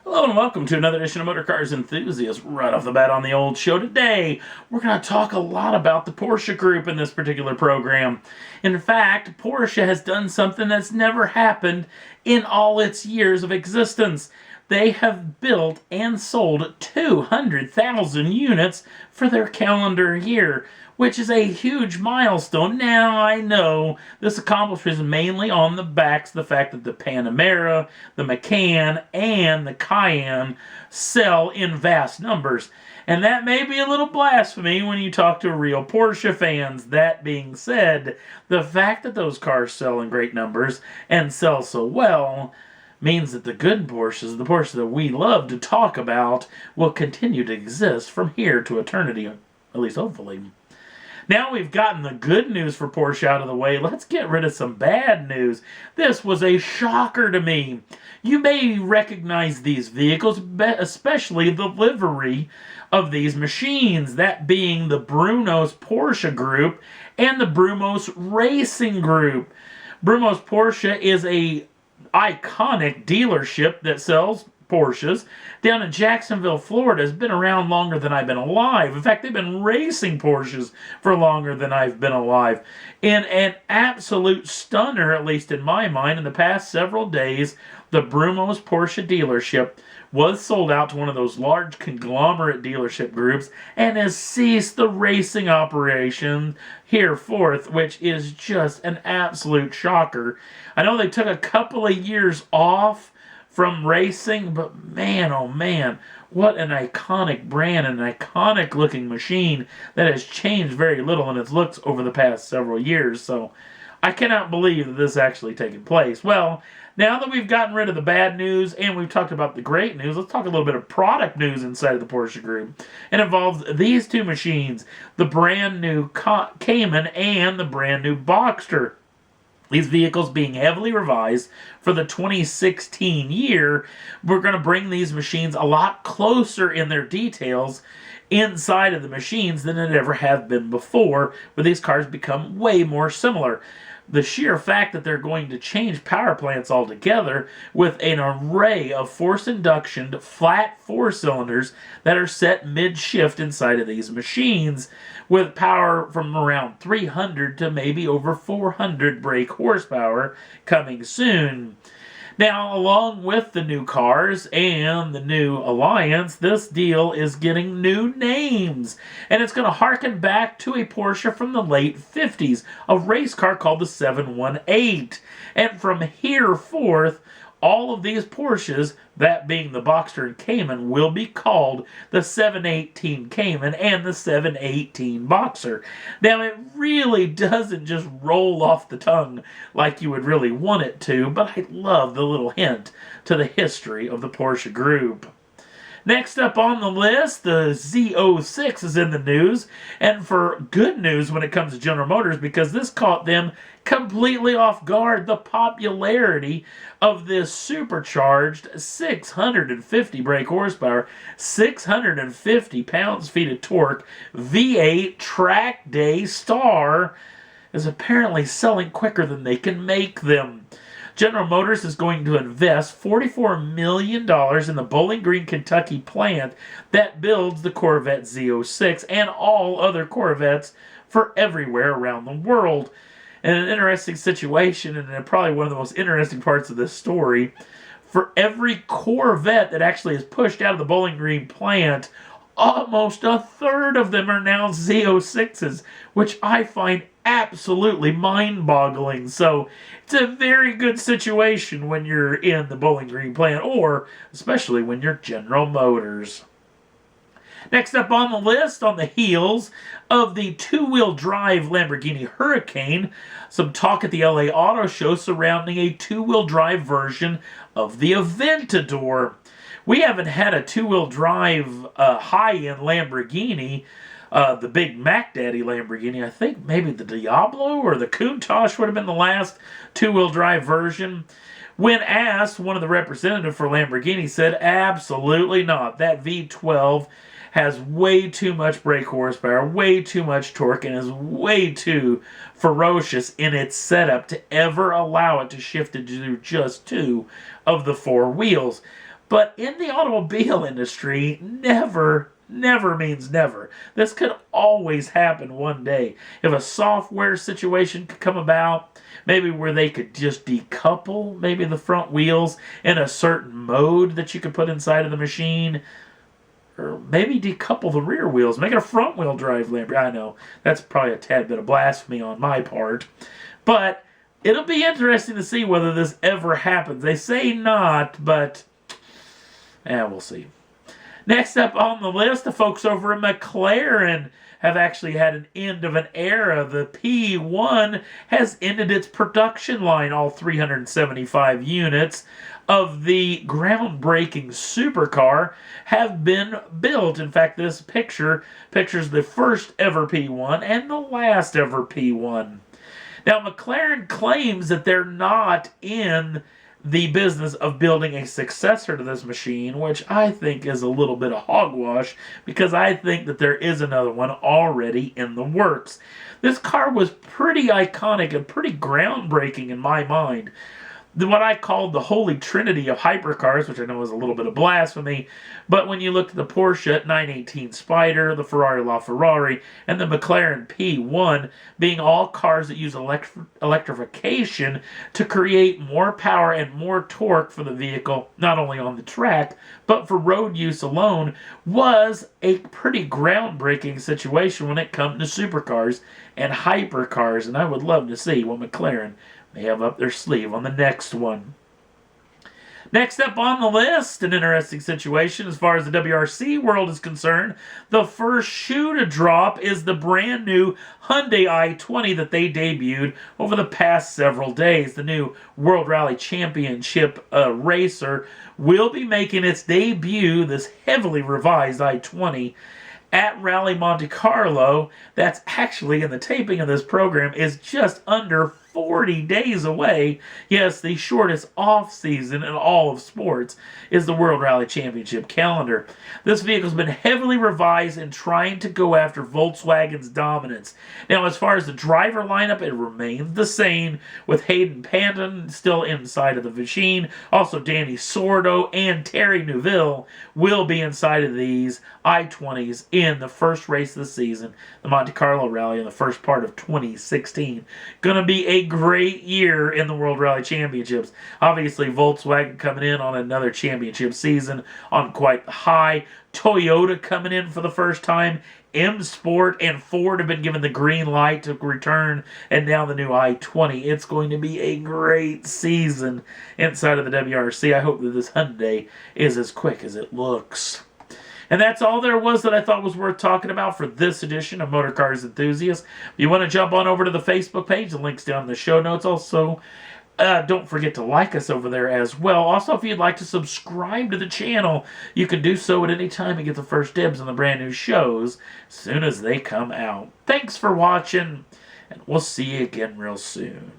Hello and welcome to another edition of Motor Cars Enthusiasts. Right off the bat on the old show today, we're going to talk a lot about the Porsche group in this particular program. In fact, Porsche has done something that's never happened in all its years of existence. They have built and sold 200,000 units for their calendar year, which is a huge milestone. Now, I know this accomplishment is mainly on the backs of the fact that the Panamera, the Macan, and the Cayenne sell in vast numbers. And that may be a little blasphemy when you talk to real Porsche fans. That being said, the fact that those cars sell in great numbers and sell so well means that the good Porsches, the Porsche that we love to talk about, will continue to exist from here to eternity, at least hopefully. Now we've gotten the good news for Porsche out of the way, let's get rid of some bad news. This was a shocker to me. You may recognize these vehicles, especially the livery of these machines, that being the Brumos Porsche group and the Brumos Racing group. Brumos Porsche is a iconic dealership that sells Porsches down in Jacksonville, Florida. Has been around longer than I've been alive. In fact, they've been racing Porsches for longer than I've been alive. In an absolute stunner, at least in my mind, in the past several days, the Brumos Porsche dealership was sold out to one of those large conglomerate dealership groups and has ceased the racing operation hereforth, which is just an absolute shocker. I know they took a couple of years off from racing, but man, oh man, what an iconic brand, an iconic looking machine that has changed very little in its looks over the past several years. So I cannot believe that this actually taken place. Well, now that we've gotten rid of the bad news and we've talked about the great news, let's talk a little bit of product news inside of the Porsche group. It involves these two machines, the brand new Cayman and the brand new Boxster. These vehicles being heavily revised for the 2016 year, we're going to bring these machines a lot closer in their details inside of the machines than it ever have been before, where these cars become way more similar. The sheer fact that they're going to change power plants altogether with an array of force induction flat four cylinders that are set mid-shift inside of these machines with power from around 300 to maybe over 400 brake horsepower coming soon. Now, along with the new cars and the new Alliance, this deal is getting new names. And it's going to harken back to a Porsche from the late 50s, a race car called the 718. And from here forth, all of these Porsches, that being the Boxster and Cayman, will be called the 718 Cayman and the 718 Boxster. Now, it really doesn't just roll off the tongue like you would really want it to, but I love the little hint to the history of the Porsche group. Next up on the list, the Z06 is in the news, and for good news when it comes to General Motors, because this caught them completely off guard, the popularity of this supercharged 650 brake horsepower, 650 pounds-feet of torque V8 track day star is apparently selling quicker than they can make them. General Motors is going to invest $44 million in the Bowling Green, Kentucky plant that builds the Corvette Z06 and all other Corvettes for everywhere around the world. And an interesting situation, and probably one of the most interesting parts of this story, for every Corvette that actually is pushed out of the Bowling Green plant, almost a third of them are now Z06's, which I find absolutely mind-boggling. So it's a very good situation when you're in the Bowling Green plant, or especially when you're General Motors. Next up on the list, on the heels of the two-wheel drive Lamborghini Hurricane, some talk at the LA Auto Show surrounding a two-wheel drive version of the Aventador. We haven't had a two-wheel drive high-end Lamborghini, the big Mac Daddy Lamborghini. I think maybe the Diablo or the Countach would have been the last two-wheel drive version. When asked, one of the representatives for Lamborghini said, absolutely not. That V12 has way too much brake horsepower, way too much torque, and is way too ferocious in its setup to ever allow it to shift to do just two of the four wheels. But in the automobile industry, never means never. This could always happen one day. If a software situation could come about, maybe where they could just decouple maybe the front wheels in a certain mode that you could put inside of the machine, or maybe decouple the rear wheels, make it a front wheel drive Lamborghini. I know that's probably a tad bit of blasphemy on my part, but it'll be interesting to see whether this ever happens. They say not, but we'll see. Next up on the list, the folks over at McLaren have actually had an end of an era. The P1 has ended its production line. All 375 units of the groundbreaking supercar have been built. In fact, this pictures the first ever P1 and the last ever P1. Now, McLaren claims that they're not in the business of building a successor to this machine, which I think is a little bit of hogwash, because I think that there is another one already in the works. This car was pretty iconic and pretty groundbreaking in my mind. What I called the holy trinity of hypercars, which I know is a little bit of blasphemy, but when you look at the Porsche 918 Spider, the Ferrari LaFerrari, and the McLaren P1 being all cars that use electrification to create more power and more torque for the vehicle, not only on the track, but for road use alone, was a pretty groundbreaking situation when it comes to supercars and hypercars, and I would love to see what McLaren may have up their sleeve on the next one. Next up on the list, an interesting situation as far as the WRC world is concerned. The first shoe to drop is the brand new Hyundai i20 that they debuted over the past several days. The new World Rally Championship racer will be making its debut, this heavily revised i20, at Rally Monte Carlo. That's actually, in the taping of this program, is just under 40 days away. Yes, the shortest off-season in all of sports is the World Rally Championship calendar. This vehicle's been heavily revised and trying to go after Volkswagen's dominance. Now, as far as the driver lineup, it remains the same, with Hayden Panton still inside of the machine. Also, Danny Sordo and Terry Neuville will be inside of these i20s in the first race of the season, the Monte Carlo Rally, in the first part of 2016. Gonna be a great year in the World Rally Championships. Obviously, Volkswagen coming in on another championship season on quite the high. Toyota coming in for the first time. M Sport and Ford have been given the green light to return, and now the new i20. It's going to be a great season inside of the WRC. I hope that this Hyundai is as quick as it looks. And that's all there was that I thought was worth talking about for this edition of Motor Cars Enthusiasts. If you want to jump on over to the Facebook page, the link's down in the show notes. Also, don't forget to like us over there as well. Also, if you'd like to subscribe to the channel, you can do so at any time and get the first dibs on the brand new shows as soon as they come out. Thanks for watching, and we'll see you again real soon.